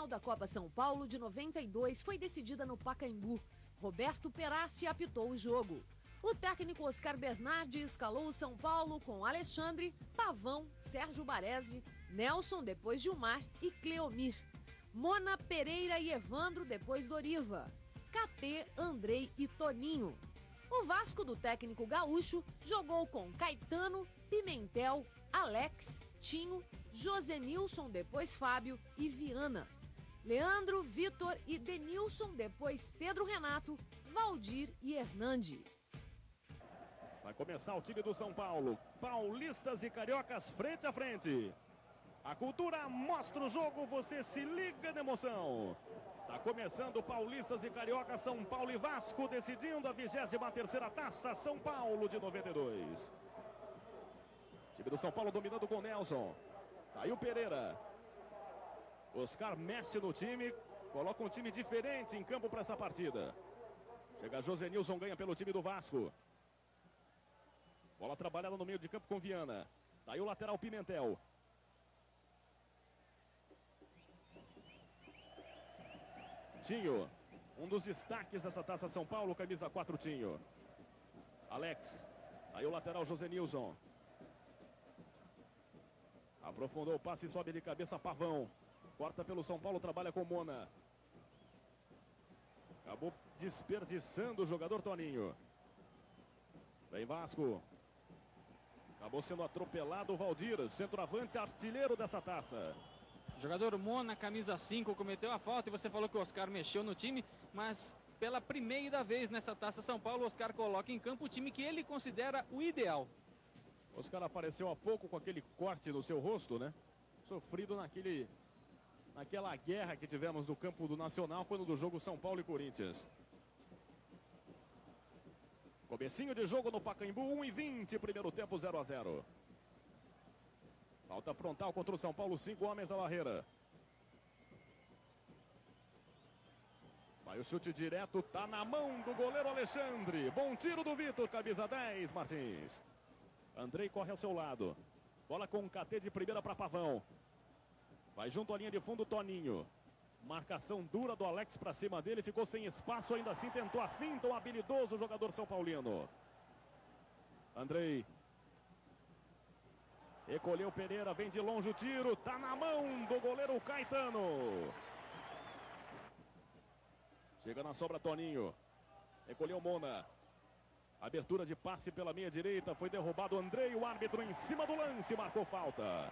final da Copa São Paulo de 92 foi decidida no Pacaembu. Roberto Perassi apitou o jogo. O técnico Oscar Bernardi escalou o São Paulo com Alexandre, Pavão, Sérgio Baresi, Nelson depois Gilmar e Cleomir. Mona, Pereira e Evandro depois Doriva. KT, Andrei e Toninho. O Vasco do técnico gaúcho jogou com Caetano, Pimentel, Alex, Tinho, Josenilson, depois Fábio e Viana. Leandro, Vitor e Denilson, depois Pedro Renato, Valdir e Hernandi. Vai começar o time do São Paulo. Paulistas e cariocas frente a frente. A cultura mostra o jogo, você se liga na emoção. Tá começando Paulistas e Carioca, São Paulo e Vasco, decidindo a 23ª Taça São Paulo de 92. Time do São Paulo dominando com Nelson. Tá aí o Pereira. Oscar mexe no time, coloca um time diferente em campo para essa partida. Chega Josenilson, ganha pelo time do Vasco. Bola trabalhada no meio de campo com Viana. Tá aí o lateral Pimentel. Tinho, um dos destaques dessa Taça São Paulo, camisa 4 Tinho. Alex, aí o lateral Josenilson. Aprofundou o passe, sobe de cabeça Pavão. Corta pelo São Paulo, trabalha com Mona. Acabou desperdiçando o jogador Toninho. Vem Vasco. Acabou sendo atropelado o Valdir, centroavante artilheiro dessa taça. Jogador Mona, camisa 5, cometeu a falta e você falou que o Oscar mexeu no time, mas pela primeira vez nessa Taça São Paulo, o Oscar coloca em campo o time que ele considera o ideal. O Oscar apareceu há pouco com aquele corte no seu rosto, né? Sofrido naquela guerra que tivemos no campo do Nacional, quando do jogo São Paulo e Corinthians. Comecinho de jogo no Pacaembu, 1:20, primeiro tempo 0-0. Falta frontal contra o São Paulo, 5 homens da barreira. Vai o chute direto, tá na mão do goleiro Alexandre. Bom tiro do Vitor, camisa 10, Martins. Andrei corre ao seu lado. Bola com um KT de primeira para Pavão. Vai junto à linha de fundo, Toninho. Marcação dura do Alex para cima dele, ficou sem espaço, ainda assim tentou a finta, um habilidoso jogador São Paulino. Andrei. Recolheu Pereira, vem de longe o tiro, tá na mão do goleiro Caetano. Chega na sobra Toninho. Recolheu Mona. Abertura de passe pela meia direita, foi derrubado Andrei, o árbitro em cima do lance, marcou falta.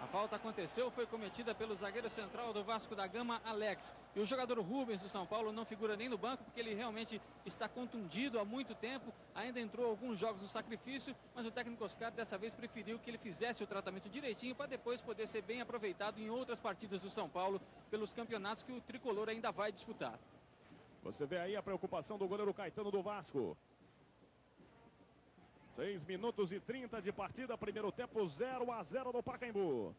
A falta aconteceu, foi cometida pelo zagueiro central do Vasco da Gama, Alex. E o jogador Rubens do São Paulo não figura nem no banco, porque ele realmente está contundido há muito tempo. Ainda entrou alguns jogos no sacrifício, mas o técnico Oscar dessa vez preferiu que ele fizesse o tratamento direitinho para depois poder ser bem aproveitado em outras partidas do São Paulo, pelos campeonatos que o tricolor ainda vai disputar. Você vê aí a preocupação do goleiro Caetano do Vasco. 6 minutos e 30 de partida, primeiro tempo 0-0 no Pacaembu.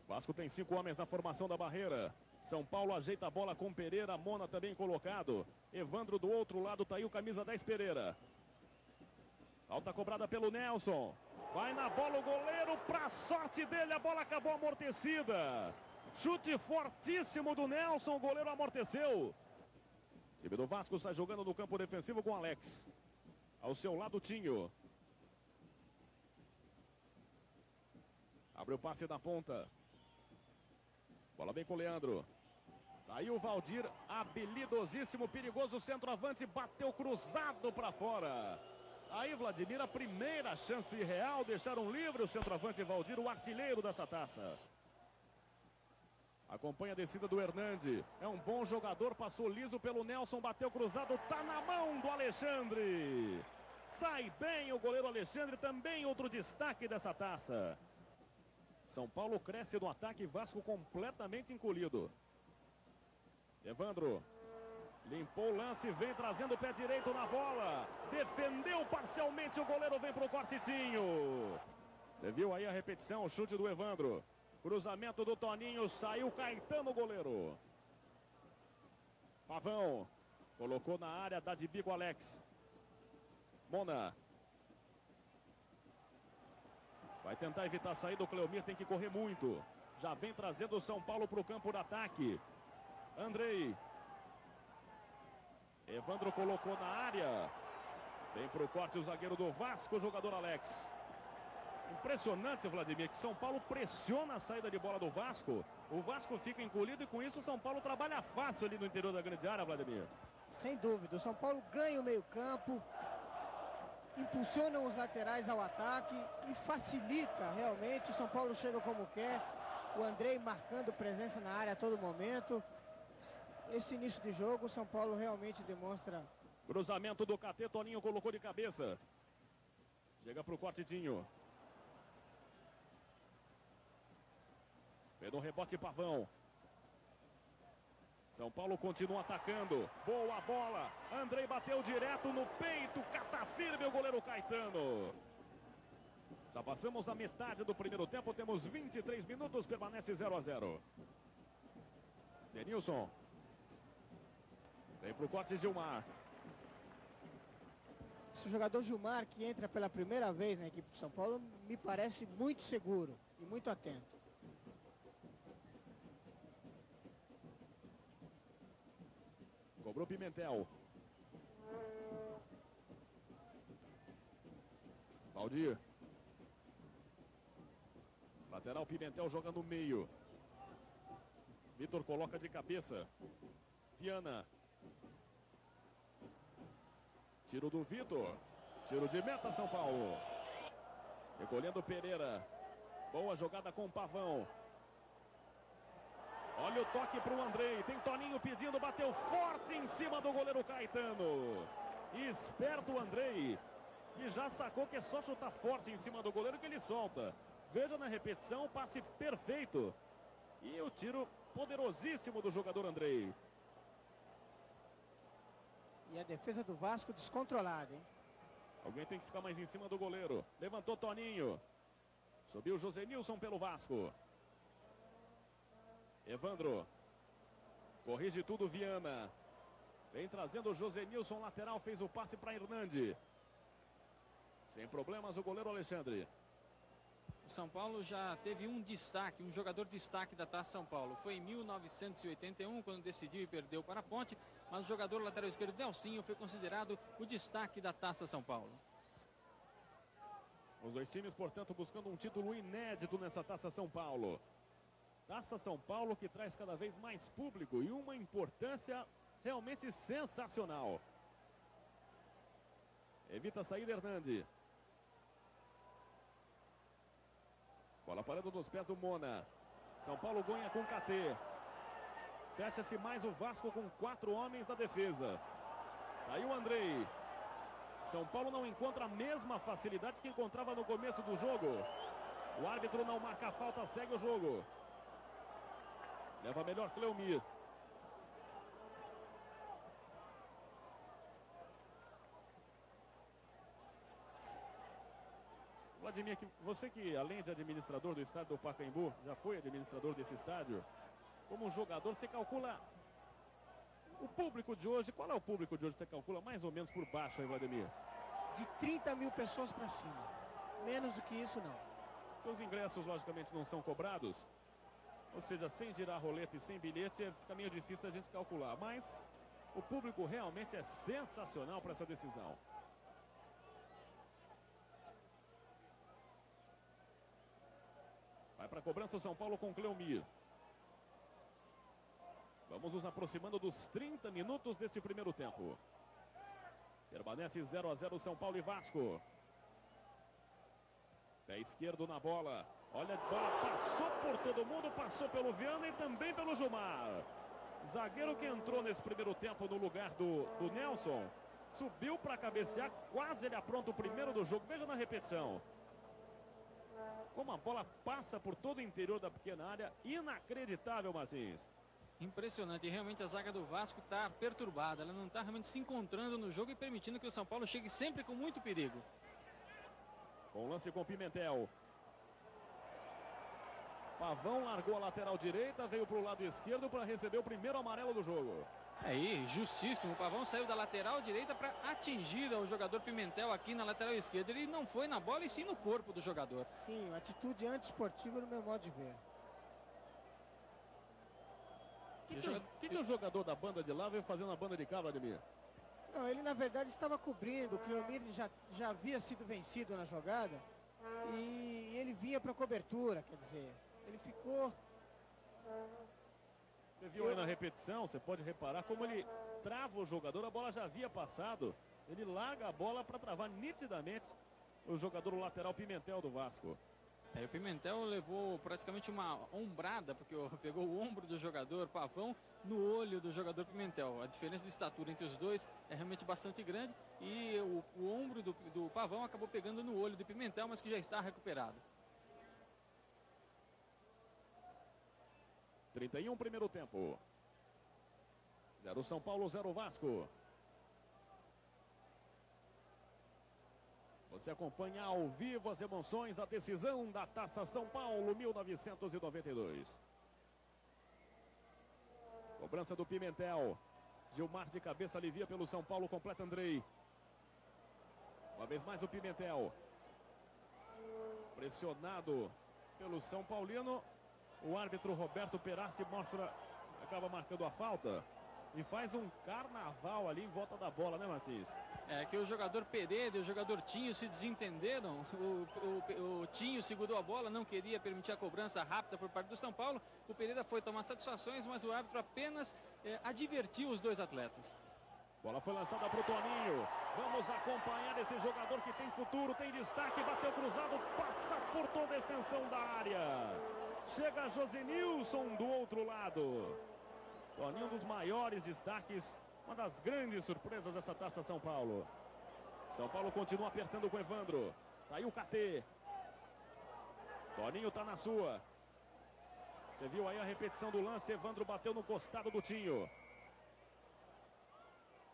Vasco tem 5 homens na formação da barreira. São Paulo ajeita a bola com Pereira, Mona também colocado. Evandro do outro lado, tá aí o camisa 10 Pereira. Falta cobrada pelo Nelson. Vai na bola o goleiro, pra sorte dele, a bola acabou amortecida. Chute fortíssimo do Nelson, o goleiro amorteceu. O time do Vasco sai jogando no campo defensivo com Alex. Ao seu lado, Tinho. Abre o passe da ponta. Bola bem com o Leandro. Tá aí o Valdir, habilidosíssimo, perigoso centroavante, bateu cruzado para fora. Aí, Vladimir, a primeira chance real, deixaram livre o centroavante Valdir, o artilheiro dessa taça. Acompanha a descida do Hernandi. É um bom jogador, passou liso pelo Nelson, bateu cruzado, tá na mão do Alexandre. Sai bem o goleiro Alexandre, também outro destaque dessa taça. São Paulo cresce no ataque, Vasco completamente encolhido. Evandro limpou o lance, vem trazendo o pé direito na bola. Defendeu parcialmente o goleiro, vem pro cortitinho. Você viu aí a repetição, o chute do Evandro. Cruzamento do Toninho, saiu Caetano, o goleiro. Pavão, colocou na área, dá de bico Alex. Mona. Vai tentar evitar a saída, o Cleomir tem que correr muito. Já vem trazendo o São Paulo para o campo de ataque. Andrei. Evandro colocou na área. Vem para o corte o zagueiro do Vasco, o jogador Alex. Impressionante, Vladimir, que São Paulo pressiona a saída de bola do Vasco. O Vasco fica encolhido e com isso o São Paulo trabalha fácil ali no interior da grande área, Vladimir. Sem dúvida, o São Paulo ganha o meio-campo, impulsiona os laterais ao ataque e facilita realmente. O São Paulo chega como quer. O Andrei marcando presença na área a todo momento. Esse início de jogo, o São Paulo realmente demonstra. Cruzamento do KT, Toninho colocou de cabeça. Chega para o cortidinho. Perdeu um rebote, Pavão. São Paulo continua atacando. Boa bola. Andrei bateu direto no peito. Cata firme o goleiro Caetano. Já passamos a metade do primeiro tempo. Temos 23 minutos. Permanece 0 a 0. Denilson. Vem pro corte Gilmar. Esse jogador Gilmar, que entra pela primeira vez na equipe do São Paulo, me parece muito seguro e muito atento. Cobrou Pimentel. Valdir. Lateral, Pimentel joga no meio. Vitor coloca de cabeça. Viana. Tiro do Vitor. Tiro de meta, São Paulo. Recolhendo Pereira. Boa jogada com o Pavão. Olha o toque para o Andrei. Tem Toninho pedindo, bateu forte em cima do goleiro Caetano. Esperto o Andrei. E já sacou que é só chutar forte em cima do goleiro que ele solta. Veja na repetição, passe perfeito. E o tiro poderosíssimo do jogador Andrei. E a defesa do Vasco descontrolada, hein? Alguém tem que ficar mais em cima do goleiro. Levantou Toninho. Subiu Josenilson pelo Vasco. Evandro. Corrige tudo Viana. Vem trazendo o Josenilson, lateral, fez o passe para Hernandi. Sem problemas o goleiro Alexandre. O São Paulo já teve um destaque, um jogador destaque da Taça São Paulo. Foi em 1981, quando decidiu e perdeu para a Ponte, mas o jogador lateral esquerdo Delcinho foi considerado o destaque da Taça São Paulo. Os dois times, portanto, buscando um título inédito nessa Taça São Paulo. Taça São Paulo que traz cada vez mais público e uma importância realmente sensacional. Evita a saída Hernandi. Bola parando nos pés do Mona. São Paulo ganha com KT. Fecha-se mais o Vasco com 4 homens da defesa. Aí o Andrei. São Paulo não encontra a mesma facilidade que encontrava no começo do jogo. O árbitro não marca a falta, segue o jogo. Leva melhor Cleomir. Vladimir, você que além de administrador do estádio do Pacaembu, já foi administrador desse estádio, como jogador, você calcula o público de hoje. Qual é o público de hoje? Você calcula mais ou menos por baixo aí, Vladimir? De 30 mil pessoas para cima. Menos do que isso, não. Os ingressos, logicamente, não são cobrados. Ou seja, sem girar roleta e sem bilhete, fica meio difícil a gente calcular. Mas o público realmente é sensacional para essa decisão. Vai para a cobrança o São Paulo com Cleomir. Vamos nos aproximando dos 30 minutos desse primeiro tempo. Permanece 0 a 0 São Paulo e Vasco. Pé esquerdo na bola. Olha, a bola passou por todo mundo, passou pelo Viana e também pelo Gilmar. Zagueiro que entrou nesse primeiro tempo no lugar do Nelson. Subiu para cabecear, quase ele apronta o primeiro do jogo. Veja na repetição. Como a bola passa por todo o interior da pequena área. Inacreditável, Martins. Impressionante, realmente a zaga do Vasco está perturbada. Ela não está realmente se encontrando no jogo e permitindo que o São Paulo chegue sempre com muito perigo. Com lance com Pimentel. Pavão largou a lateral direita, veio para o lado esquerdo para receber o primeiro amarelo do jogo. Aí, justíssimo. O Pavão saiu da lateral direita para atingir o jogador Pimentel aqui na lateral esquerda. Ele não foi na bola e sim no corpo do jogador. Sim, uma atitude antiesportiva no meu modo de ver. O que o jogador da banda de lá veio fazendo na banda de cá, Vladimir? Não, ele na verdade estava cobrindo. O Cleomir já havia sido vencido na jogada. E ele vinha para cobertura, quer dizer. Ele ficou... Você viu aí na repetição, você pode reparar como ele trava o jogador, a bola já havia passado. Ele larga a bola para travar nitidamente o jogador lateral Pimentel do Vasco. O Pimentel levou praticamente uma ombrada, porque pegou o ombro do jogador Pavão no olho do jogador Pimentel. A diferença de estatura entre os dois é realmente bastante grande e o ombro do Pavão acabou pegando no olho do Pimentel, mas que já está recuperado. 31 primeiro tempo. 0 São Paulo, 0 Vasco. Você acompanha ao vivo as emoções da decisão da Taça São Paulo 1992. Cobrança do Pimentel. Gilmar de cabeça alivia pelo São Paulo, completa Andrei. Uma vez mais o Pimentel. Pressionado pelo São Paulino. O árbitro Roberto Perassi acaba marcando a falta. E faz um carnaval ali em volta da bola, né, Martins? É que o jogador Pereira e o jogador Tinho se desentenderam. O Tinho segurou a bola, não queria permitir a cobrança rápida por parte do São Paulo. O Pereira foi tomar satisfações, mas o árbitro apenas advertiu os dois atletas. Bola foi lançada para o Toninho. Vamos acompanhar esse jogador que tem futuro, tem destaque, bateu cruzado, passa por toda a extensão da área. Chega Josenilson do outro lado. Toninho, um dos maiores destaques, uma das grandes surpresas dessa Taça São Paulo. São Paulo continua apertando com Evandro. Tá aí o KT. Toninho tá na sua. Você viu aí a repetição do lance. Evandro bateu no costado do Tinho.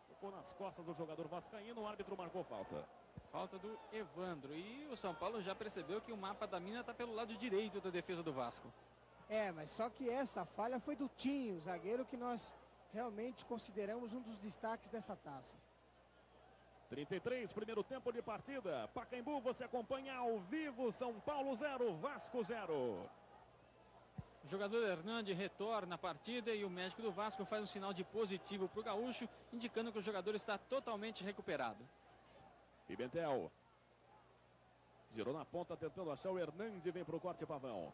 Tocou nas costas do jogador vascaíno. O árbitro marcou falta. Falta do Evandro. E o São Paulo já percebeu que o mapa da mina está pelo lado direito da defesa do Vasco. Mas só que essa falha foi do Tinho, zagueiro que nós realmente consideramos um dos destaques dessa taça. 33, primeiro tempo de partida. Pacaembu, você acompanha ao vivo. São Paulo 0, Vasco 0. O jogador Hernandes retorna a partida e o médico do Vasco faz um sinal de positivo para o gaúcho, indicando que o jogador está totalmente recuperado. Pimentel. Girou na ponta, tentando achar o Hernandes, vem para o corte Pavão.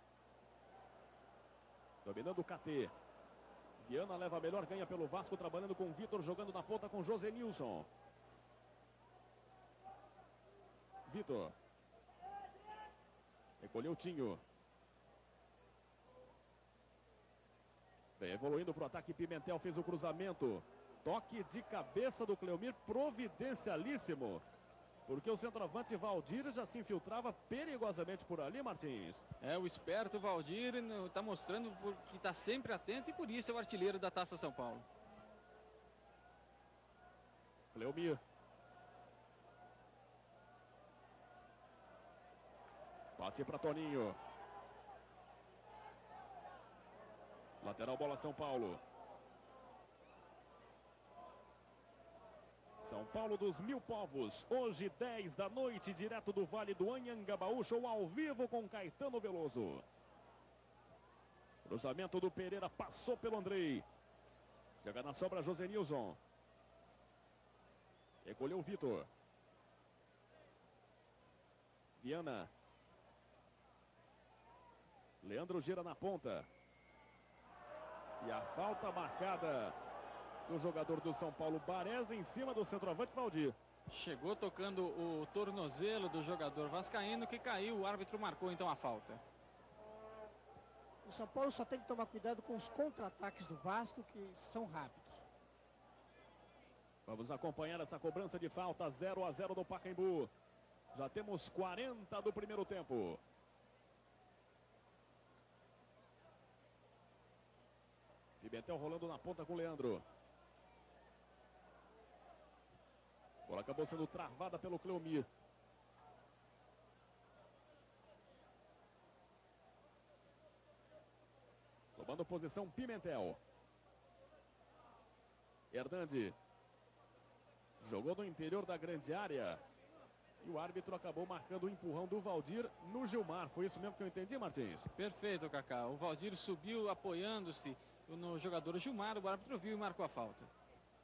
Dominando o KT. Viana leva a melhor, ganha pelo Vasco, trabalhando com o Vitor, jogando na ponta com Josenilson. Vitor. Recolheu o Tinho. Vem evoluindo para o ataque, Pimentel fez o cruzamento. Toque de cabeça do Cleomir, providencialíssimo. Porque o centroavante Valdir já se infiltrava perigosamente por ali, Martins. O esperto Valdir está mostrando que está sempre atento e por isso é o artilheiro da Taça São Paulo. Cleomir. Passe para Toninho. Lateral, bola São Paulo. São Paulo dos Mil Povos, hoje 10 da noite, direto do Vale do Anhangabaú, show ao vivo com Caetano Veloso. Cruzamento do Pereira, passou pelo Andrei. Chega na sobra Josenilson. Recolheu o Vitor. Viana. Leandro gira na ponta. E a falta marcada do jogador do São Paulo, Baresi, em cima do centroavante Valdir. Chegou tocando o tornozelo do jogador vascaíno que caiu, o árbitro marcou então a falta. O São Paulo só tem que tomar cuidado com os contra-ataques do Vasco, que são rápidos. Vamos acompanhar essa cobrança de falta, 0-0 no Pacaembu. Já temos 40 do primeiro tempo. Pimentel rolando na ponta com o Leandro. Bola acabou sendo travada pelo Cleomir. Tomando posição Pimentel. Hernandes jogou no interior da grande área. E o árbitro acabou marcando o empurrão do Valdir no Gilmar. Foi isso mesmo que eu entendi, Martins? Perfeito, Kaká. O Valdir subiu apoiando-se no jogador Gilmar. O árbitro viu e marcou a falta.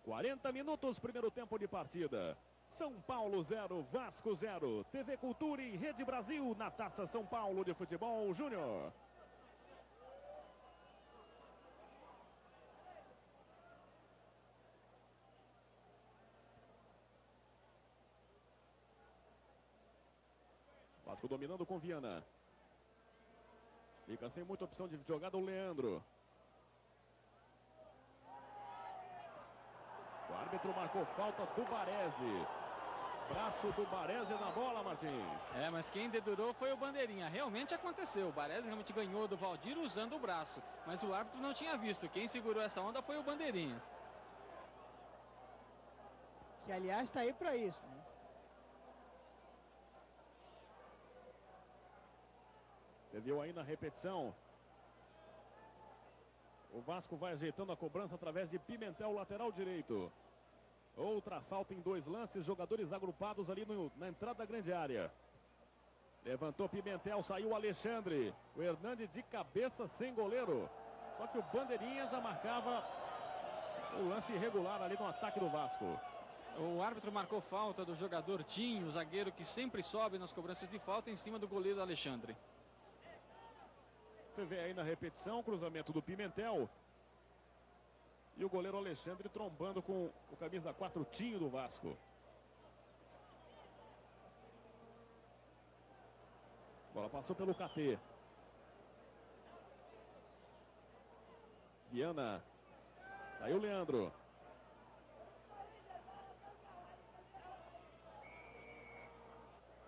40 minutos, primeiro tempo de partida. São Paulo 0, Vasco 0. TV Cultura e Rede Brasil na Taça São Paulo de Futebol Júnior. Vasco dominando com Viana. Fica sem muita opção de jogada o Leandro. O árbitro marcou falta do Baresi. Braço do Baresi na bola, Martins. Mas quem dedurou foi o Bandeirinha. Realmente aconteceu. O Baresi realmente ganhou do Valdir usando o braço. Mas o árbitro não tinha visto. Quem segurou essa onda foi o Bandeirinha. Que, aliás, está aí para isso, né? Você viu aí na repetição. O Vasco vai ajeitando a cobrança através de Pimentel, lateral direito. Outra falta em 2 lances, jogadores agrupados ali na entrada da grande área. Levantou Pimentel, saiu Alexandre. O Hernandes de cabeça sem goleiro. Só que o Bandeirinha já marcava o lance irregular ali no ataque do Vasco. O árbitro marcou falta do jogador Tinho, o zagueiro que sempre sobe nas cobranças de falta em cima do goleiro Alexandre. Você vê aí na repetição o cruzamento do Pimentel. E o goleiro Alexandre trombando com o camisa 4 Tinho do Vasco. Bola passou pelo KT. Viana. Aí o Leandro.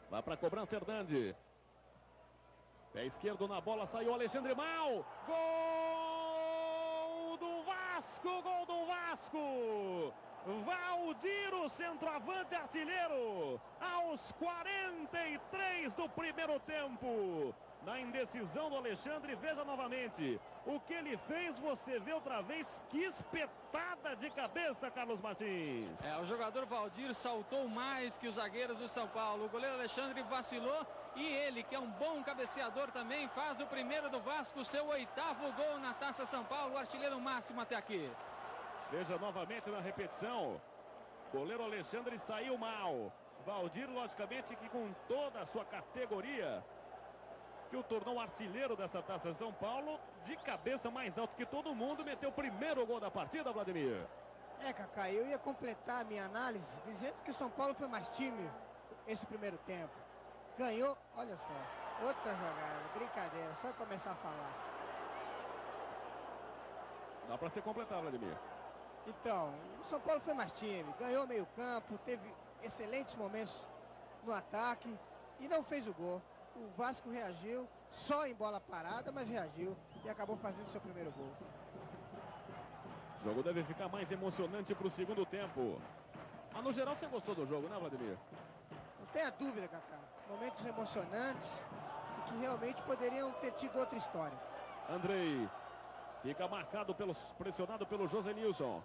Vai para a cobrança Hernandes. Pé esquerdo na bola, saiu o Alexandre mal. Gol do Vasco, gol do Vasco. Valdir, o centroavante artilheiro, aos 43 do primeiro tempo. Na indecisão do Alexandre, veja novamente. O que ele fez, você vê outra vez. Que espetada de cabeça, Carlos Martins. O jogador Valdir saltou mais que os zagueiros do São Paulo. O goleiro Alexandre vacilou e ele, que é um bom cabeceador também, faz o primeiro do Vasco, seu 8º gol na Taça São Paulo, o artilheiro máximo até aqui. Veja novamente na repetição. Goleiro Alexandre saiu mal. Valdir, logicamente, que com toda a sua categoria, que o tornou artilheiro dessa Taça São Paulo, de cabeça mais alto que todo mundo, meteu o primeiro gol da partida, Vladimir. Kaká, eu ia completar a minha análise dizendo que o São Paulo foi mais time esse primeiro tempo. Ganhou, olha só, outra jogada, brincadeira, só começar a falar. Dá para ser completado, Vladimir. Então, o São Paulo foi mais time, ganhou meio campo, teve excelentes momentos no ataque e não fez o gol. O Vasco reagiu, só em bola parada, mas reagiu e acabou fazendo seu primeiro gol. O jogo deve ficar mais emocionante para o segundo tempo. Mas no geral você gostou do jogo, né, Vladimir? Não tenha dúvida, Kaká. Momentos emocionantes e que realmente poderiam ter tido outra história. Andrei fica marcado, pressionado pelo Josenilson.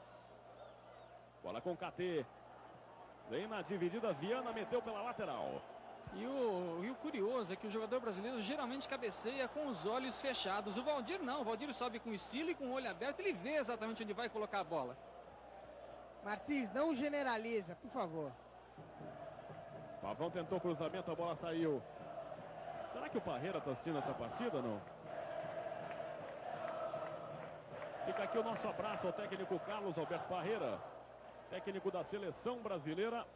Bola com KT. Vem na dividida, Viana meteu pela lateral. E o curioso é que o jogador brasileiro geralmente cabeceia com os olhos fechados. O Valdir não, o Valdir sobe com estilo e com o olho aberto, ele vê exatamente onde vai colocar a bola. Martins, não generaliza, por favor. Pavão tentou cruzamento, a bola saiu. Será que o Parreira está assistindo essa partida, não? Fica aqui o nosso abraço ao técnico Carlos Alberto Parreira, técnico da seleção brasileira,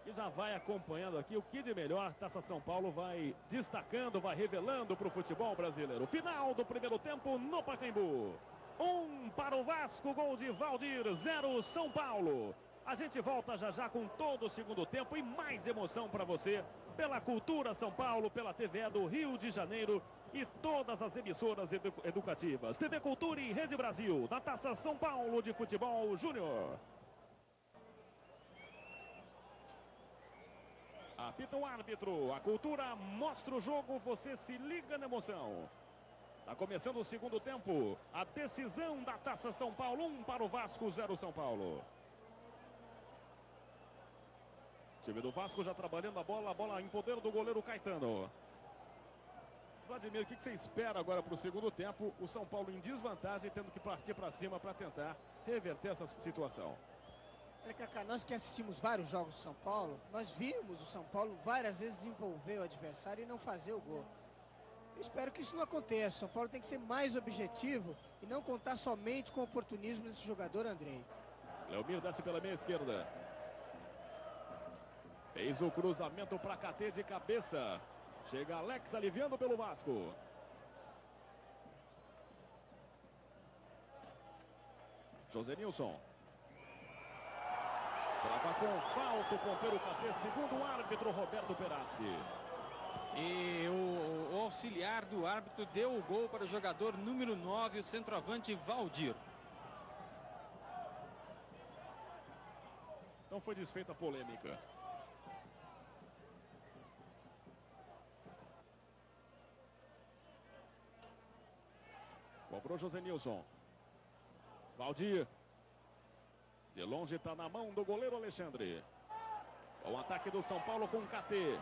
que já vai acompanhando aqui o que de melhor Taça São Paulo vai destacando, vai revelando para o futebol brasileiro. Final do primeiro tempo no Pacaembu. 1 para o Vasco, gol de Valdir, 0 São Paulo. A gente volta já já com todo o segundo tempo e mais emoção para você pela Cultura São Paulo, pela TVE do Rio de Janeiro e todas as emissoras educativas. TV Cultura e Rede Brasil, na Taça São Paulo de Futebol Júnior. Apita o árbitro, a Cultura mostra o jogo, você se liga na emoção. Está começando o segundo tempo. A decisão da Taça São Paulo. 1 para o Vasco, 0 São Paulo. O time do Vasco já trabalhando a bola em poder do goleiro Caetano. Vladimir, o que você espera agora para o segundo tempo? O São Paulo em desvantagem, tendo que partir para cima para tentar reverter essa situação. Olha, Cacá, nós que assistimos vários jogos do São Paulo, nós vimos o São Paulo várias vezes envolver o adversário e não fazer o gol. Eu espero que isso não aconteça. O São Paulo tem que ser mais objetivo e não contar somente com o oportunismo desse jogador Andrei. Cleomir desce pela meia esquerda. Fez o cruzamento para KT de cabeça. Chega Alex aliviando pelo Vasco. Josenilson. Trava com falta o ponteiro KT, segundo o árbitro Roberto Perazzi. E o auxiliar do árbitro deu o gol para o jogador número 9, o centroavante Valdir. Então foi desfeita a polêmica. Cobrou Josenilson. Valdir. De longe está na mão do goleiro Alexandre. O ataque do São Paulo com o KT.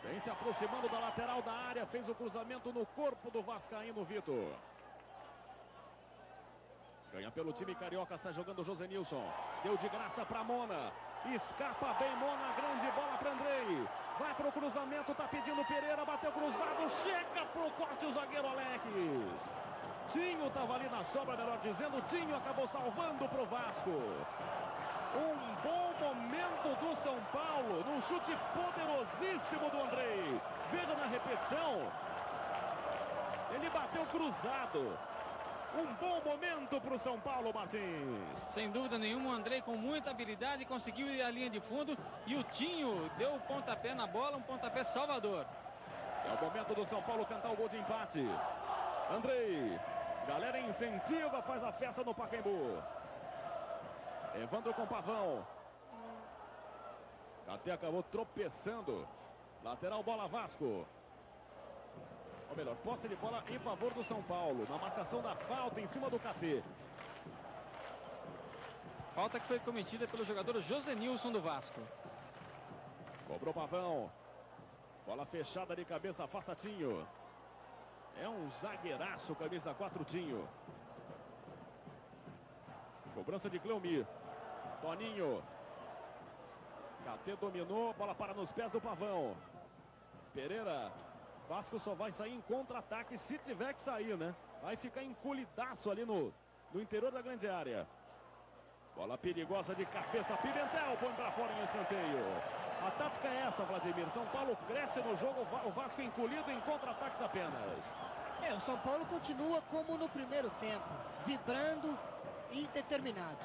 Vem se aproximando da lateral da área. Fez o cruzamento no corpo do vascaíno Vitor. Ganha pelo time carioca. Sai jogando o Josenilson. Deu de graça para Mona. Escapa bem Mona. Grande bola para Andrei. Vai para o cruzamento. Tá pedindo Pereira. Bateu cruzado. Chega para o corte o zagueiro Alex. Tinho estava ali na sobra, melhor dizendo. Tinho acabou salvando para o Vasco. Um bom momento do São Paulo. Num chute poderosíssimo do Andrei. Veja na repetição. Ele bateu cruzado. Um bom momento para o São Paulo, Martins. Sem dúvida nenhuma, o Andrei com muita habilidade conseguiu ir à linha de fundo. E o Tinho deu o pontapé na bola, um pontapé salvador. É o momento do São Paulo tentar o gol de empate. Andrei. Galera incentiva, faz a festa no Pacaembu. Evandro com Pavão. KT acabou tropeçando. Lateral, bola Vasco. Ou melhor, posse de bola em favor do São Paulo. Na marcação da falta em cima do KT. Falta que foi cometida pelo jogador Josenilson do Vasco. Cobrou Pavão. Bola fechada de cabeça, afasta Tinho. É um zagueiraço, camisa 4, Tinho. Cobrança de Cleomir. Toninho. KT dominou, bola para nos pés do Pavão. Pereira. Vasco só vai sair em contra-ataque se tiver que sair, né? Vai ficar encolhidaço ali no interior da grande área. Bola perigosa de cabeça. Pimentel põe para fora em escanteio. A tática é essa, Vladimir. São Paulo cresce no jogo, o Vasco encolhido em contra-ataques apenas. O São Paulo continua como no primeiro tempo, vibrando e determinado.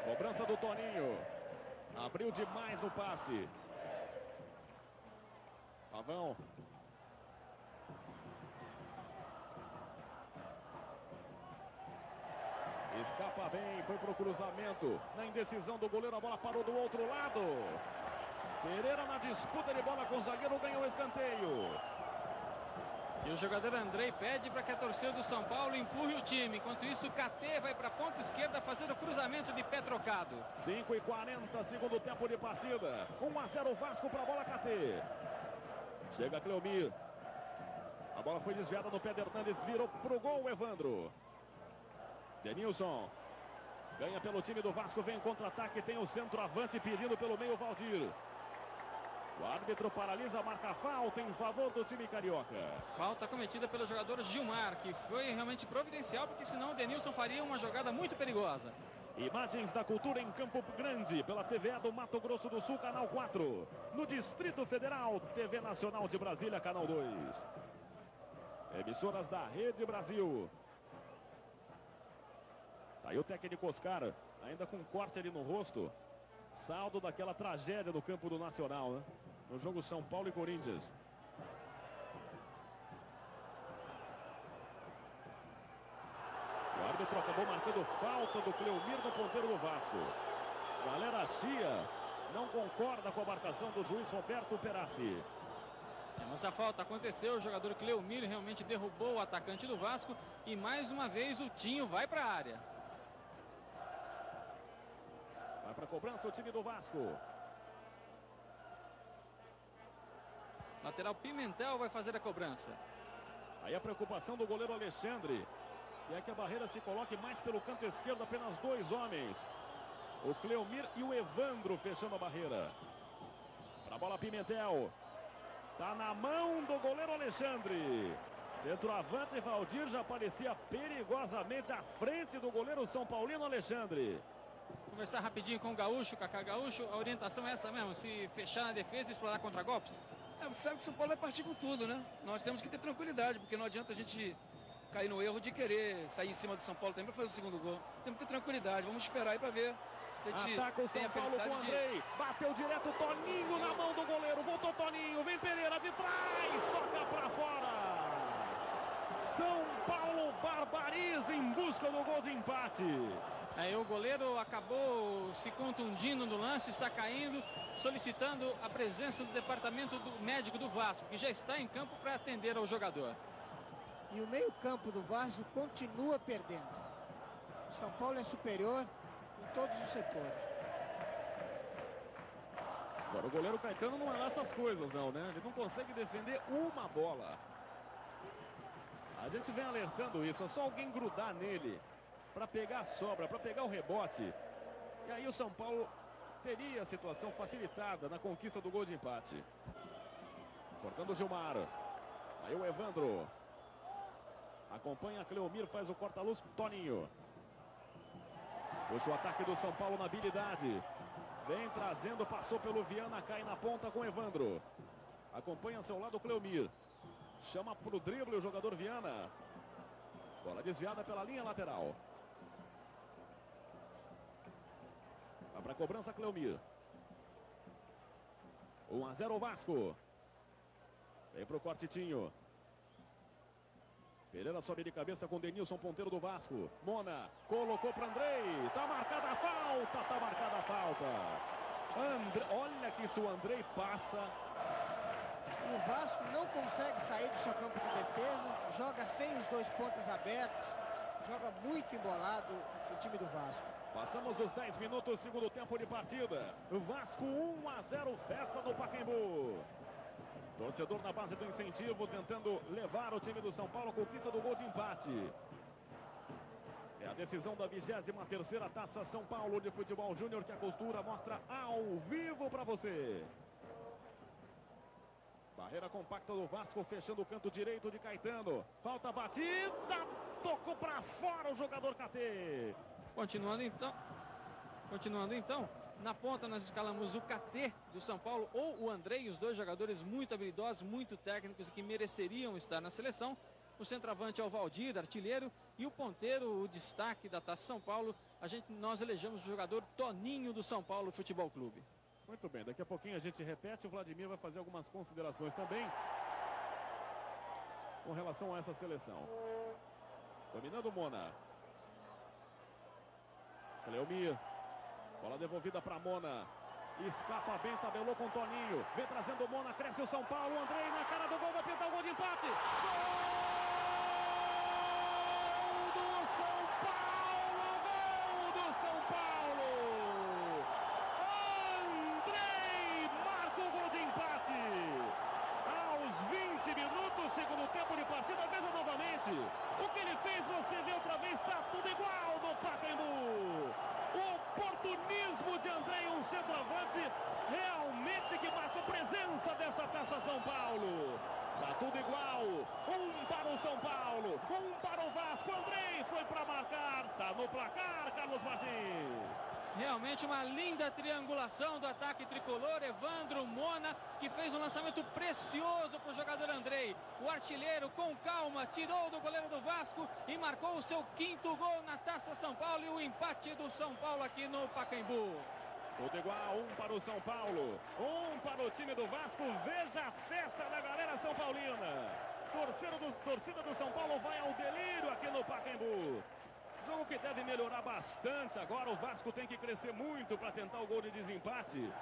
Cobrança do Toninho. Abriu demais no passe. Pavão. Escapa bem, foi pro cruzamento. Na indecisão do goleiro, a bola parou do outro lado. Pereira na disputa de bola com o zagueiro, ganhou o escanteio. E o jogador Andrei pede para que a torcida do São Paulo empurre o time. Enquanto isso, o KT vai para a ponta esquerda fazer o cruzamento de pé trocado. 5:40, segundo tempo de partida. 1-0 Vasco para a bola KT. Chega Cleomir. A bola foi desviada no pé de Hernandes, virou pro gol Evandro. Denilson. Ganha pelo time do Vasco, vem em contra-ataque, tem o centroavante pedindo pelo meio Valdir. O árbitro paralisa, marca falta em favor do time carioca. Falta cometida pelo jogador Gilmar, que foi realmente providencial, porque senão o Denilson faria uma jogada muito perigosa. Imagens da cultura em Campo Grande, pela TVA do Mato Grosso do Sul, canal 4. No Distrito Federal, TV Nacional de Brasília, canal 2. Emissoras da Rede Brasil. Tá aí o técnico Oscar, ainda com corte ali no rosto. Saldo daquela tragédia no campo do Nacional, né? No jogo São Paulo e Corinthians. O árbitro acabou marcando falta do Cleomir no ponteiro do Vasco. Galera chia não concorda com a marcação do juiz Roberto Perazzi. Mas a falta aconteceu, o jogador Cleomir realmente derrubou o atacante do Vasco e mais uma vez o Tinho vai para a área. Vai para a cobrança o time do Vasco. Lateral Pimentel vai fazer a cobrança. Aí a preocupação do goleiro Alexandre, que é que a barreira se coloque mais pelo canto esquerdo, apenas 2 homens. O Cleomir e o Evandro fechando a barreira. Para a bola Pimentel. Tá na mão do goleiro Alexandre. Centroavante Valdir já aparecia perigosamente à frente do goleiro São Paulino Alexandre. Conversar rapidinho com o Gaúcho, Cacá. Gaúcho, a orientação é essa mesmo, se fechar na defesa e explorar contra-golpes? Você sabe que o São Paulo vai partir com tudo, né? Nós temos que ter tranquilidade, porque não adianta a gente cair no erro de querer sair em cima do São Paulo também para fazer o 2º gol. Temos que ter tranquilidade, vamos esperar aí para ver se a gente ataca o São Paulo com o Andrei. Bateu direto, Toninho na mão do goleiro. Voltou Toninho, vem Pereira de trás, toca para fora. São Paulo barbariza em busca do gol de empate. Aí o goleiro acabou se contundindo no lance, está caindo, solicitando a presença do departamento médico do Vasco, que já está em campo para atender ao jogador. E o meio-campo do Vasco continua perdendo. O São Paulo é superior em todos os setores. Agora o goleiro Caetano não é lá essas coisas não, né? Ele não consegue defender uma bola. A gente vem alertando isso, é só alguém grudar nele para pegar a sobra, para pegar o rebote. E aí o São Paulo teria a situação facilitada na conquista do gol de empate. Cortando o Gilmar. Aí o Evandro. Acompanha Cleomir, faz o corta-luz, Toninho. Puxa o ataque do São Paulo na habilidade. Vem trazendo, passou pelo Viana, cai na ponta com Evandro. Acompanha ao seu lado Cleomir. Chama para o drible o jogador Viana. Bola desviada pela linha lateral. Vai para a cobrança Cleomir. 1-0 o Vasco. Vem para o cortitinho. Pereira sobe de cabeça com Denilson, ponteiro do Vasco. Mona colocou para Andrei. Tá marcada a falta, tá marcada a falta. Olha que isso o Andrei passa. E o Vasco não consegue sair do seu campo de defesa. Joga sem os 2 pontas abertos. Joga muito embolado o time do Vasco. Passamos os 10 minutos, segundo tempo de partida. Vasco 1-0, festa do Pacaembu. Torcedor na base do incentivo, tentando levar o time do São Paulo à conquista do gol de empate. É a decisão da 23ª Taça São Paulo de Futebol Júnior, que a Costura mostra ao vivo para você. Barreira compacta do Vasco, fechando o canto direito de Caetano. Falta batida, tocou para fora o jogador KT. Continuando então, na ponta nós escalamos o KT do São Paulo ou o Andrei, os 2 jogadores muito habilidosos, muito técnicos e que mereceriam estar na seleção. O centroavante é o Valdir, artilheiro, e o ponteiro, o destaque da Taça São Paulo, nós elegemos o jogador Toninho do São Paulo Futebol Clube. Muito bem, daqui a pouquinho a gente repete, o Vladimir vai fazer algumas considerações também com relação a essa seleção. Dominando o Mona. Cleomir. Bola devolvida para Mona. Escapa bem, tabelou com Toninho. Vem trazendo o Mona, cresce o São Paulo. Andrei na cara do gol, vai pintar o gol de empate. Gol do São Paulo! Gol do São Paulo! Andrei marca o gol de empate. Aos 20 minutos, segundo tempo de partida, veja novamente. O que ele fez, você vê outra vez, está tudo igual no Pacaembu. O oportunismo de Andrei, um centroavante realmente que marcou presença dessa Taça São Paulo. Tá tudo igual, 1 para o São Paulo, 1 para o Vasco. Andrei foi para marcar, tá no placar, Carlos Martins. Realmente uma linda triangulação do ataque tricolor. Evandro, Mona, que fez um lançamento precioso para o jogador Andrei. O artilheiro, com calma, tirou do goleiro do Vasco e marcou o seu 5º gol na Taça São Paulo e o empate do São Paulo aqui no Pacaembu. Tudo igual, 1 para o São Paulo, 1 para o time do Vasco. Veja a festa da galera São Paulina. Torcida do São Paulo vai ao delírio aqui no Pacaembu. Jogo que deve melhorar bastante. Agora o Vasco tem que crescer muito para tentar o gol de desempate.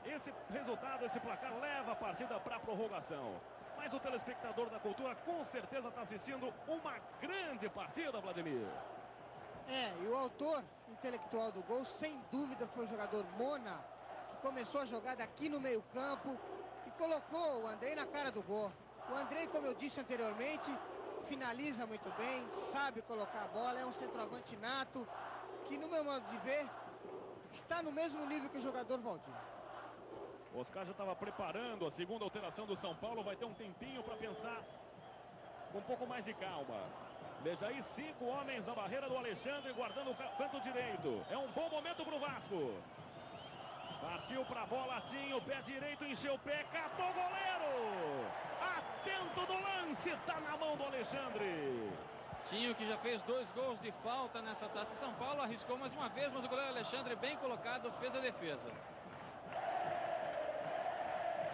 Esse resultado, esse placar leva a partida para a prorrogação. Mas o telespectador da Cultura com certeza está assistindo uma grande partida, Vladimir. E o autor intelectual do gol, sem dúvida, foi o jogador Mona, que começou a jogada aqui no meio-campo e colocou o Andrei na cara do gol. O Andrei, como eu disse anteriormente, finaliza muito bem, sabe colocar a bola, é um centroavante nato, que no meu modo de ver, está no mesmo nível que o jogador Valdir. Oscar já estava preparando a segunda alteração do São Paulo, vai ter um tempinho para pensar com um pouco mais de calma. Veja aí, 5 homens na barreira do Alexandre, guardando o canto direito. É um bom momento para o Vasco. Partiu para a bola, Tinho, pé direito, encheu o pé, catou o goleiro. Atento no lance, está na mão do Alexandre. Tinho, que já fez 2 gols de falta nessa Taça São Paulo, arriscou mais uma vez, mas o goleiro Alexandre, bem colocado, fez a defesa.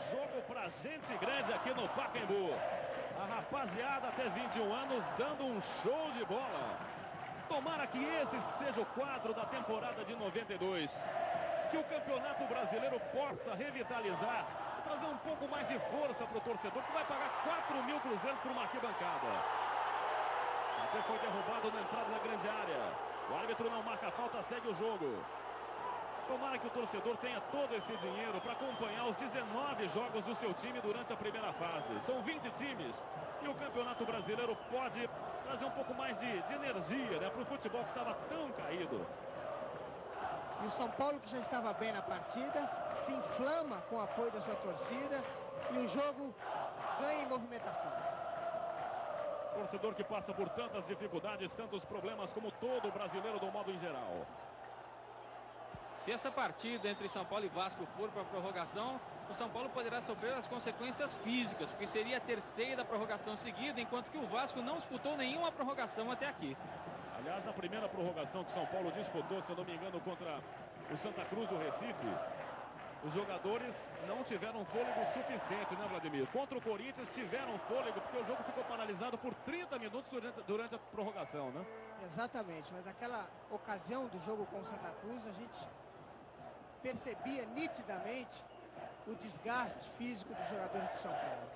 Jogo pra gente grande aqui no Pacaembu. A rapaziada até 21 anos dando um show de bola. Tomara que esse seja o quadro da temporada de 92. Que o Campeonato Brasileiro possa revitalizar e trazer um pouco mais de força para o torcedor, que vai pagar 4.000 cruzeiros por uma arquibancada. Até foi derrubado na entrada da grande área. O árbitro não marca falta, segue o jogo. Tomara que o torcedor tenha todo esse dinheiro para acompanhar os 19 jogos do seu time durante a primeira fase. São 20 times e o Campeonato Brasileiro pode trazer um pouco mais de energia, né, para o futebol que estava tão caído. E o São Paulo, que já estava bem na partida, se inflama com o apoio da sua torcida e o jogo ganha em movimentação. Torcedor que passa por tantas dificuldades, tantos problemas como todo brasileiro do modo em geral. Se essa partida entre São Paulo e Vasco for para a prorrogação, o São Paulo poderá sofrer as consequências físicas, porque seria a terceira prorrogação seguida, enquanto que o Vasco não disputou nenhuma prorrogação até aqui. Aliás, na primeira prorrogação que o São Paulo disputou, se eu não me engano, contra o Santa Cruz do Recife, os jogadores não tiveram fôlego suficiente, né, Vladimir? Contra o Corinthians tiveram fôlego, porque o jogo ficou paralisado por 30 minutos durante a prorrogação, né? Exatamente, mas naquela ocasião do jogo com o Santa Cruz, a gente percebia nitidamente o desgaste físico dos jogadores do São Paulo.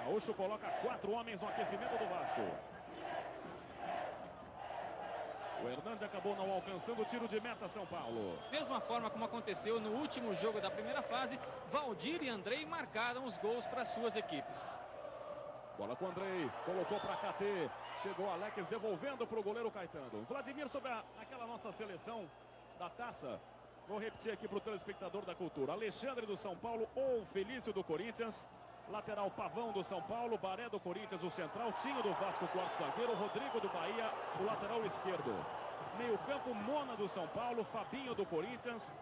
Gaúcho coloca 4 homens no aquecimento do Vasco. O Hernandes acabou não alcançando o tiro de meta, São Paulo. Mesma forma como aconteceu no último jogo da primeira fase, Valdir e Andrei marcaram os gols para suas equipes. Bola com o Andrei, colocou para KT, chegou Alex devolvendo para o goleiro Caetano. Vladimir, sobre aquela nossa seleção da taça, vou repetir aqui para o telespectador da Cultura. Alexandre do São Paulo ou Felício do Corinthians. Lateral Pavão do São Paulo, Baré do Corinthians, o central, Tinho do Vasco, quarto zagueiro, Rodrigo do Bahia, o lateral esquerdo. Meio campo, Mona do São Paulo, Fabinho do Corinthians.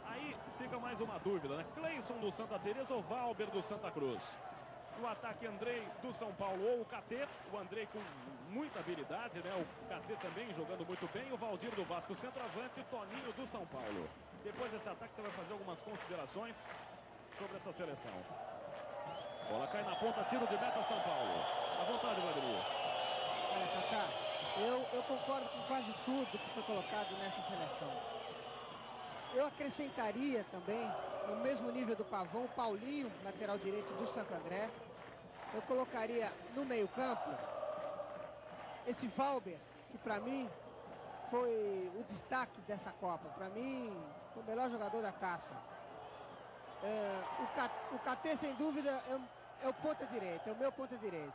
Aí fica mais uma dúvida, né? Cleison do Santa Teresa ou Valber do Santa Cruz? No ataque, Andrei do São Paulo ou o KT. O Andrei com muita habilidade, né? O KT também jogando muito bem. O Valdir do Vasco, centroavante, Toninho do São Paulo. Depois desse ataque você vai fazer algumas considerações sobre essa seleção. Bola cai na ponta, tiro de meta, São Paulo. À vontade, Vladimir. Olha, Kaká, eu concordo com quase tudo que foi colocado nessa seleção. Eu acrescentaria também, no mesmo nível do Pavão, o Paulinho, lateral direito do Santo André. Eu colocaria no meio-campo esse Valber, que para mim foi o destaque dessa Copa. Para mim, foi o melhor jogador da taça. O KT, sem dúvida, é o ponta direita, é o meu ponta direito.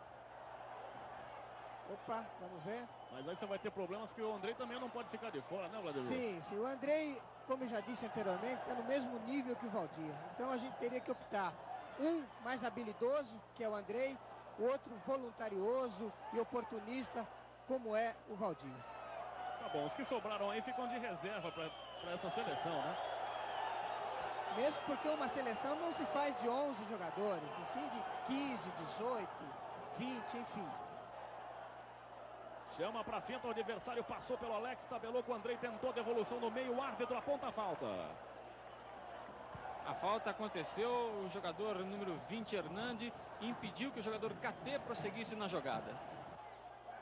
Opa, vamos ver. Mas aí você vai ter problemas que o Andrei também não pode ficar de fora, né, Vladimir? Sim, sim. O Andrei, como eu já disse anteriormente, está no mesmo nível que o Valdir. Então a gente teria que optar. Um mais habilidoso, que é o Andrei, o outro voluntarioso e oportunista, como é o Valdir. Tá bom, os que sobraram aí ficam de reserva para essa seleção, né? Mesmo porque uma seleção não se faz de 11 jogadores, e sim de 15, 18, 20, enfim. Chama para finta, o adversário passou pelo Alex, tabelou com o Andrei, tentou devolução no meio, o árbitro aponta a falta. A falta aconteceu, o jogador número 20, Hernandes, impediu que o jogador KT prosseguisse na jogada.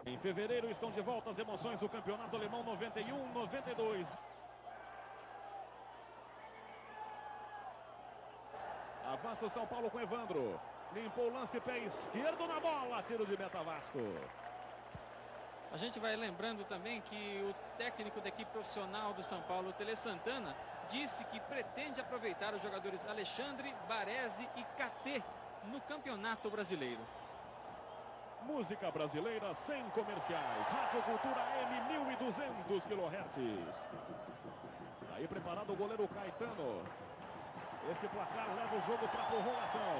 Em fevereiro estão de volta as emoções do Campeonato Alemão 91-92. espaço, São Paulo com Evandro. Limpou o lance, pé esquerdo na bola, tiro de meta Vasco. A gente vai lembrando também que o técnico da equipe profissional do São Paulo, Tele Santana, disse que pretende aproveitar os jogadores Alexandre, Baresi e Katê no Campeonato Brasileiro. Música brasileira sem comerciais. Rádio Cultura AM 1200 kHz. Aí preparado o goleiro Caetano. Esse placar leva o jogo para prorrogação.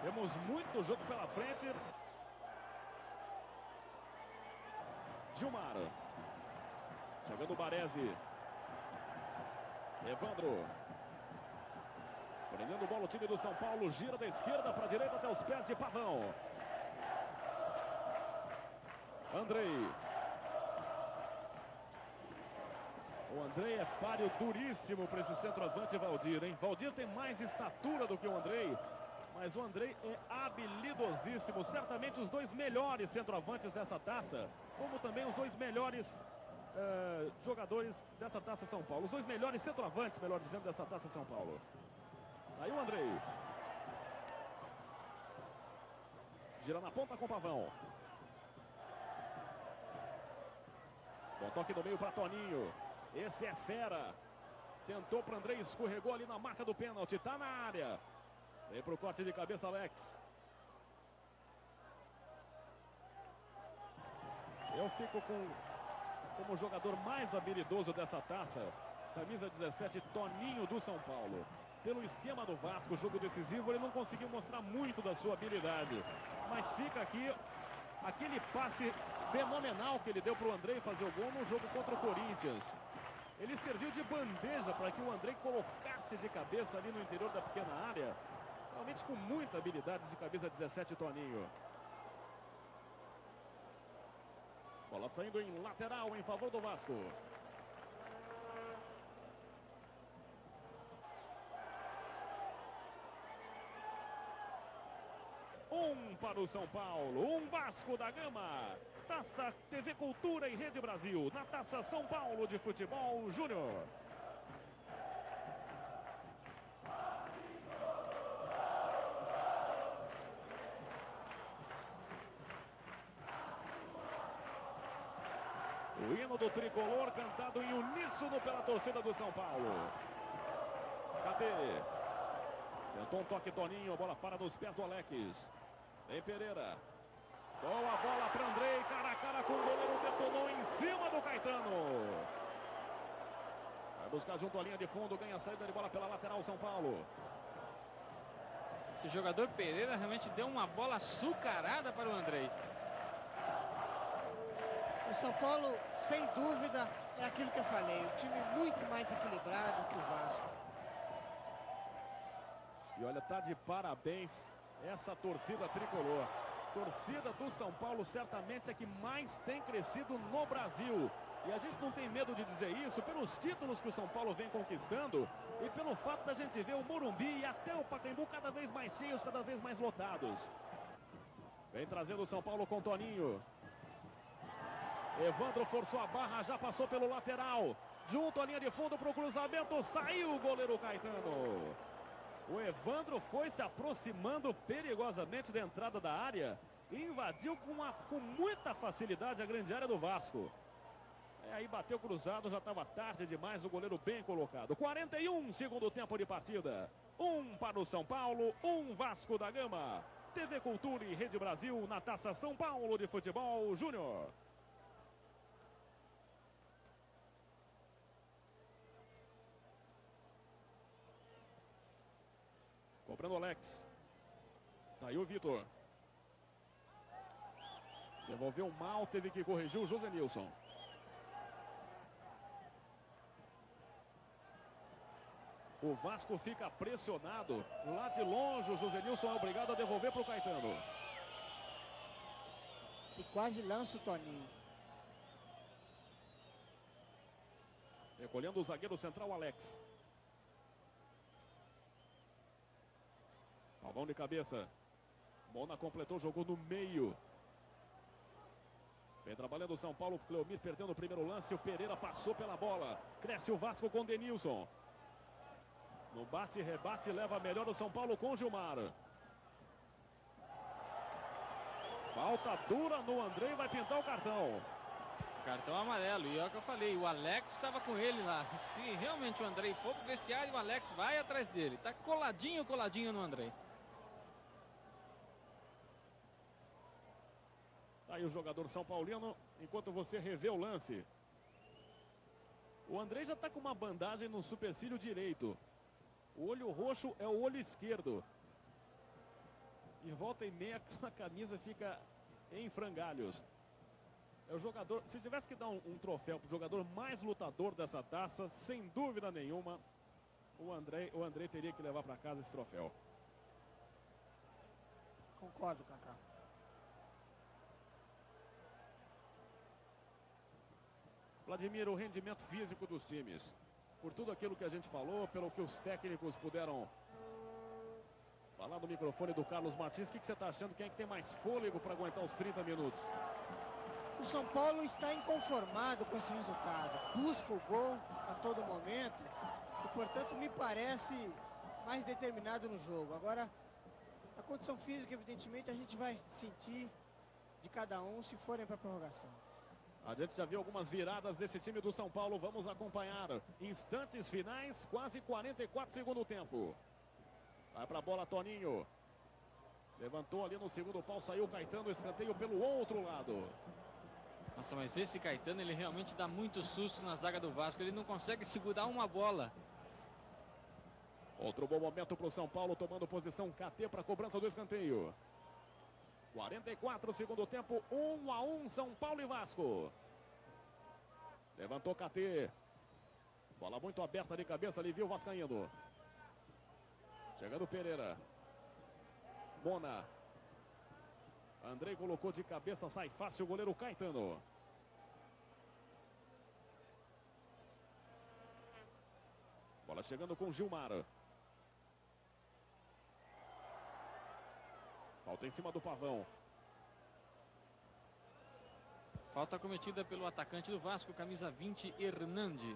Temos muito jogo pela frente. Gilmar. Chegando o Baresi. Evandro. Prendendo bola o time do São Paulo. Gira da esquerda para a direita até os pés de Pavão. Andrei. O Andrei é páreo duríssimo para esse centroavante Valdir, hein? Valdir tem mais estatura do que o Andrei, mas o Andrei é habilidosíssimo. Certamente os dois melhores centroavantes dessa taça, como também os dois melhores jogadores dessa taça São Paulo. Os dois melhores centroavantes, melhor dizendo, dessa taça São Paulo. Aí o Andrei. Gira na ponta com o Pavão. Bom toque no meio para Toninho. Esse é fera. Tentou para Andrei, escorregou ali na marca do pênalti. Tá na área. Vem pro corte de cabeça, Alex. Eu fico como jogador mais habilidoso dessa taça. Camisa 17, Toninho do São Paulo. Pelo esquema do Vasco, jogo decisivo, ele não conseguiu mostrar muito da sua habilidade. Mas fica aqui aquele passe fenomenal que ele deu para o Andrei fazer o gol no jogo contra o Corinthians. Ele serviu de bandeja para que o Andrei colocasse de cabeça ali no interior da pequena área. Realmente com muita habilidade de camisa 17, Toninho. Bola saindo em lateral em favor do Vasco. Um para o São Paulo, um Vasco da Gama. Taça TV Cultura e Rede Brasil, na Taça São Paulo de Futebol Júnior. O hino do tricolor cantado em uníssono pela torcida do São Paulo. Cadê? Tentou um toque Toninho, a bola para nos pés do Alex. Vem Pereira. Boa bola para Andrei, cara a cara com o goleiro, detonou em cima do Caetano. Vai buscar junto à linha de fundo, ganha a saída de bola pela lateral São Paulo. Esse jogador Pereira realmente deu uma bola açucarada para o Andrei. O São Paulo, sem dúvida, é aquilo que eu falei. Um time muito mais equilibrado que o Vasco. E olha, tá de parabéns essa torcida tricolor. Torcida do São Paulo certamente é que mais tem crescido no Brasil. E a gente não tem medo de dizer isso pelos títulos que o São Paulo vem conquistando e pelo fato da gente ver o Morumbi e até o Pacaembu cada vez mais cheios, cada vez mais lotados. Vem trazendo o São Paulo com Toninho. Evandro forçou a barra, já passou pelo lateral. Junto à linha de fundo para o cruzamento, saiu o goleiro Caetano. O Evandro foi se aproximando perigosamente da entrada da área e invadiu com muita facilidade a grande área do Vasco. Aí bateu cruzado, já estava tarde demais, o goleiro bem colocado. 41 segundo tempo de partida. Um para o São Paulo, um Vasco da Gama. TV Cultura e Rede Brasil na Taça São Paulo de Futebol Júnior. Cobrando o Alex. Tá aí o Vitor. Devolveu mal, teve que corrigir o José Nilson. O Vasco fica pressionado. Lá de longe, o José Nilson é obrigado a devolver para o Caetano. E quase lança o Toninho. Recolhendo o zagueiro central, Alex. Pavão de cabeça. Mona completou, jogou no meio. Vem trabalhando o São Paulo. Cleomir perdendo o primeiro lance. O Pereira passou pela bola. Cresce o Vasco com Denilson. No bate e rebate leva melhor o São Paulo com Gilmar. Falta dura no Andrei, vai pintar o cartão. Cartão amarelo, e é o que eu falei, o Alex estava com ele lá. Se realmente o Andrei for pro vestiário, o Alex vai atrás dele. Tá coladinho no Andrei. Tá aí o jogador São Paulino, enquanto você revê o lance. O Andrei já tá com uma bandagem no supercílio direito. O olho roxo é o olho esquerdo. E volta e meia a camisa fica em frangalhos. É o jogador, se tivesse que dar um troféu para o jogador mais lutador dessa taça, sem dúvida nenhuma, o Andrei teria que levar para casa esse troféu. Concordo, Kaká. Vladimir, o rendimento físico dos times. Por tudo aquilo que a gente falou, pelo que os técnicos puderam falar no microfone do Carlos Martins, o que você está achando? Quem é que tem mais fôlego para aguentar os 30 minutos? O São Paulo está inconformado com esse resultado. Busca o gol a todo momento e, portanto, me parece mais determinado no jogo. Agora, a condição física, evidentemente, a gente vai sentir de cada um se forem para a prorrogação. A gente já viu algumas viradas desse time do São Paulo. Vamos acompanhar. Instantes finais, quase 44 segundo tempo. Vai para a bola, Toninho. Levantou ali no segundo pau, saiu Caetano, escanteio pelo outro lado. Nossa, mas esse Caetano, ele realmente dá muito susto na zaga do Vasco. Ele não consegue segurar uma bola. Outro bom momento para o São Paulo, tomando posição KT para a cobrança do escanteio. 44 segundo tempo, 1-1 São Paulo e Vasco. Levantou KT. Bola muito aberta de cabeça, ali viu o vascaíno. Chegando Pereira. Mona. Andrei colocou de cabeça, sai fácil o goleiro Caetano. Bola chegando com Gilmar. Falta em cima do Pavão. Falta cometida pelo atacante do Vasco, camisa 20, Hernandi.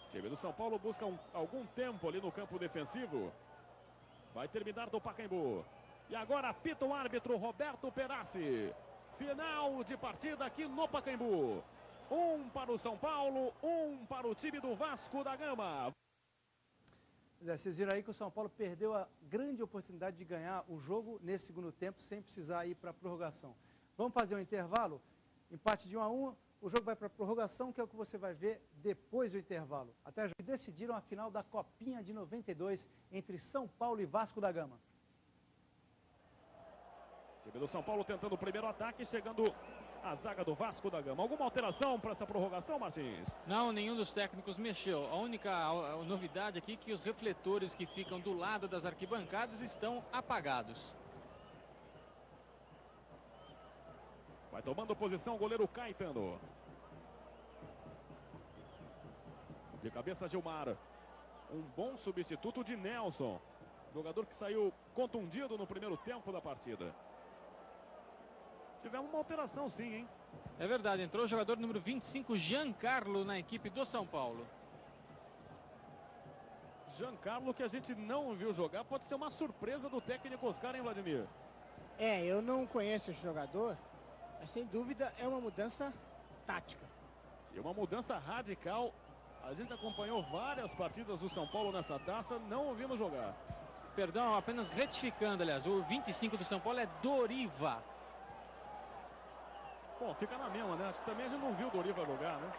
O time do São Paulo busca algum tempo ali no campo defensivo. Vai terminar do Pacaembu. E agora apita o árbitro Roberto Perassi. Final de partida aqui no Pacaembu. 1 para o São Paulo, 1 para o time do Vasco da Gama. Vocês viram aí que o São Paulo perdeu a grande oportunidade de ganhar o jogo nesse segundo tempo, sem precisar ir para a prorrogação. Vamos fazer um intervalo? Empate de 1-1, o jogo vai para a prorrogação, que é o que você vai ver depois do intervalo. Até já decidiram a final da Copinha de 92 entre São Paulo e Vasco da Gama. Time do São Paulo tentando o primeiro ataque, chegando a zaga do Vasco da Gama. Alguma alteração para essa prorrogação, Martins? Não, nenhum dos técnicos mexeu. A única novidade aqui é que os refletores que ficam do lado das arquibancadas estão apagados. Vai tomando posição o goleiro Caetano. De cabeça Gilmar. Um bom substituto de Nelson. Jogador que saiu contundido no primeiro tempo da partida. Tivemos uma alteração sim, hein? É verdade, entrou o jogador número 25, Giancarlo, na equipe do São Paulo. Giancarlo, que a gente não viu jogar, pode ser uma surpresa do técnico Oscar, hein, Vladimir? Eu não conheço esse jogador, mas sem dúvida é uma mudança tática. E uma mudança radical. A gente acompanhou várias partidas do São Paulo nessa taça, não ouvimos jogar. Perdão, apenas retificando, aliás, o 25 do São Paulo é Doriva. Bom, fica na mesma, né? Acho que também a gente não viu o Doriva jogar, né?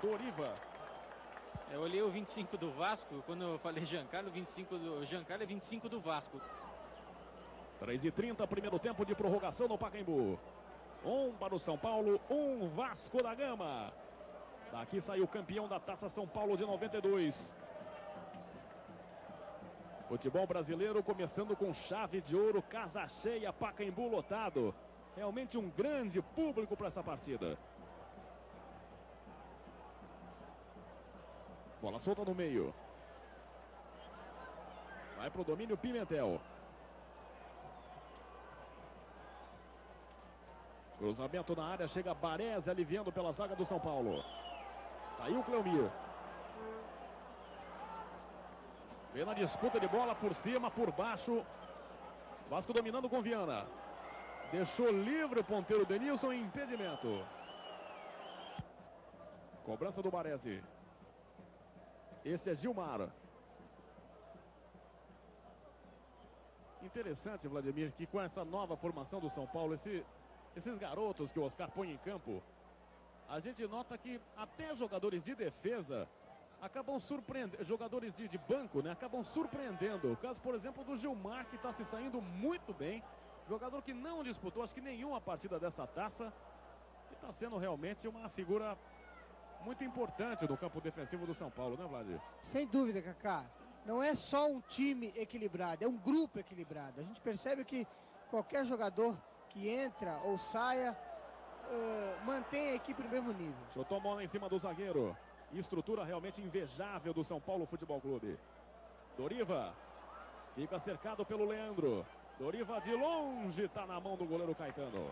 Doriva. Eu olhei o 25 do Vasco, quando eu falei Giancarlo, 25 do Giancarlo é 25 do Vasco. 3h30, primeiro tempo de prorrogação no Pacaembu. 1 para o São Paulo, 1 Vasco da Gama. Daqui saiu o campeão da Taça São Paulo de 92. Futebol brasileiro começando com chave de ouro, casa cheia, Pacaembu lotado. Realmente um grande público para essa partida. Bola solta no meio. Vai para o domínio Pimentel. Cruzamento na área, chega Baresi aliviando pela zaga do São Paulo. Tá aí o Cleomir. Vem na disputa de bola por cima, por baixo. Vasco dominando com Viana. Deixou livre o ponteiro Denilson em impedimento. Cobrança do Baresi. Este é Gilmar. Interessante, Vladimir, que com essa nova formação do São Paulo, esses garotos que o Oscar põe em campo, a gente nota que até jogadores de defesa acabam surpreendendo, jogadores de banco, né, acabam surpreendendo. O caso, por exemplo, do Gilmar, que está se saindo muito bem. Jogador que não disputou, acho que nenhuma partida dessa taça. E está sendo realmente uma figura muito importante no campo defensivo do São Paulo, né, Vladimir? Sem dúvida, Kaká. Não é só um time equilibrado, é um grupo equilibrado. A gente percebe que qualquer jogador que entra ou saia, mantém a equipe no mesmo nível. Chutou bola em cima do zagueiro. Estrutura realmente invejável do São Paulo Futebol Clube. Doriva fica cercado pelo Leandro. Doriva de longe está na mão do goleiro Caetano.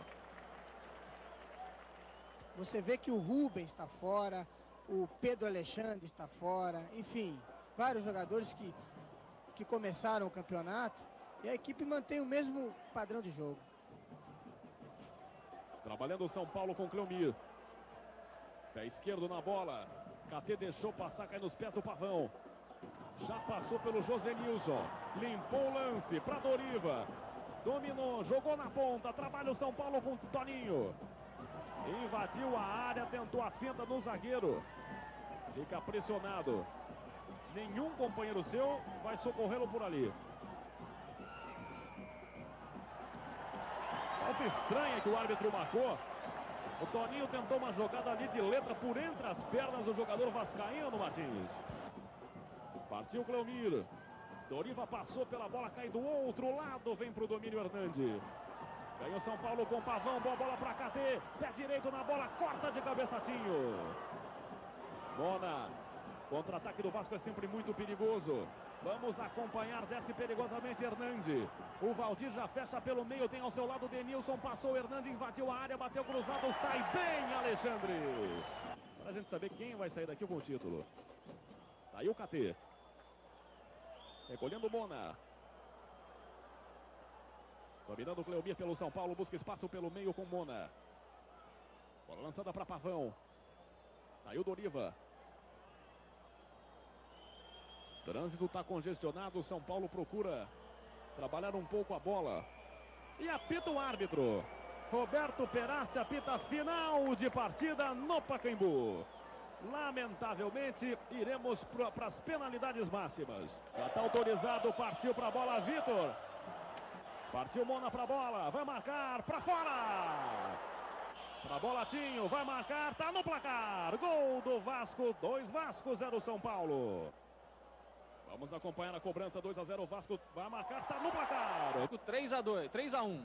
Você vê que o Rubens está fora, o Pedro Alexandre está fora, enfim, vários jogadores que começaram o campeonato e a equipe mantém o mesmo padrão de jogo. Trabalhando o São Paulo com Cleomir. Pé esquerdo na bola. KT deixou passar, cai nos pés do Pavão. Já passou pelo Josenilson. Limpou o lance para Doriva. Dominou, jogou na ponta. Trabalha o São Paulo com o Toninho. Invadiu a área, tentou a finta no zagueiro. Fica pressionado. Nenhum companheiro seu vai socorrê-lo por ali. Falta estranha que o árbitro marcou. O Toninho tentou uma jogada ali de letra por entre as pernas do jogador vascaíno, Martins. Partiu o Cleomir. Doriva passou pela bola, cai do outro lado, vem para o domínio Hernandi. Ganhou São Paulo com Pavão, boa bola para KT. Pé direito na bola, corta de cabeçatinho. Mona. Contra-ataque do Vasco é sempre muito perigoso. Vamos acompanhar, desce perigosamente Hernandi. O Valdir já fecha pelo meio, tem ao seu lado o Denilson, passou o Hernandi, invadiu a área, bateu cruzado, sai bem Alexandre. Para a gente saber quem vai sair daqui com o título. Tá aí o KT. Recolhendo o Mona. Dominando o Cleomir pelo São Paulo, busca espaço pelo meio com Mona. Bola lançada para Pavão. Tá aí o Doriva. Trânsito está congestionado, o São Paulo procura trabalhar um pouco a bola. E apita o árbitro. Roberto Perassi apita final de partida no Pacaembu. Lamentavelmente, iremos para as penalidades máximas. Já está autorizado, partiu para a bola, Vitor. Partiu Mona para a bola, vai marcar, para fora. Para a bola, Tinho, vai marcar, tá no placar. Gol do Vasco, 2 Vasco, 0 São Paulo. Vamos acompanhar a cobrança, 2-0, o Vasco vai marcar, tá no placar. 3-2, 3-1.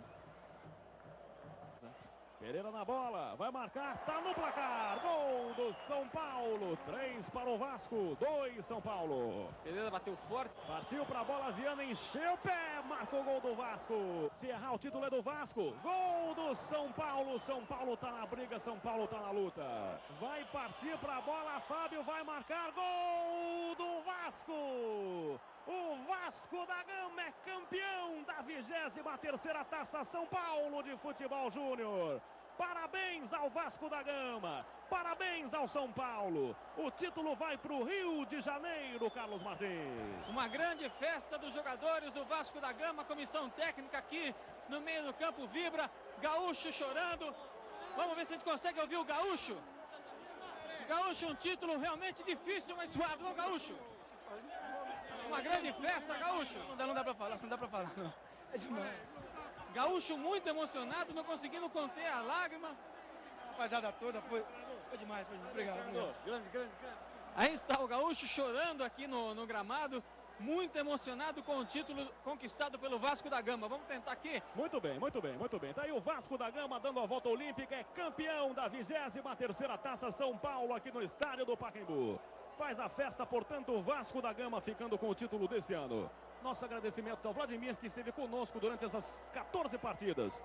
Pereira na bola, vai marcar, tá no placar. Gol do São Paulo, 3 para o Vasco, 2 São Paulo. Pereira bateu forte. Partiu para a bola, Viana encheu o pé, marcou o gol do Vasco. Se errar, o título é do Vasco. Gol do São Paulo tá na briga, São Paulo tá na luta. Vai partir para a bola, Fábio vai marcar, gol do Vasco. O Vasco da Gama é campeão da 23ª Taça São Paulo de Futebol Júnior. Parabéns ao Vasco da Gama, parabéns ao São Paulo. O título vai para o Rio de Janeiro, Carlos Martins. Uma grande festa dos jogadores do Vasco da Gama, comissão técnica aqui no meio do campo vibra. Gaúcho chorando. Vamos ver se a gente consegue ouvir o Gaúcho. Gaúcho, um título realmente difícil, mas suave, não, Gaúcho? Uma grande festa, Gaúcho. Não dá pra falar, não. É demais. Gaúcho muito emocionado, não conseguindo conter a lágrima. A rapaziada toda foi demais, obrigado. Grande. Aí está o Gaúcho chorando aqui no gramado, muito emocionado com o título conquistado pelo Vasco da Gama. Vamos tentar aqui. Muito bem. Tá aí o Vasco da Gama dando a volta olímpica, é campeão da 23ª Taça São Paulo aqui no estádio do Pacaembu. Faz a festa, portanto, o Vasco da Gama ficando com o título desse ano. Nosso agradecimento ao Vladimir, que esteve conosco durante essas 14 partidas.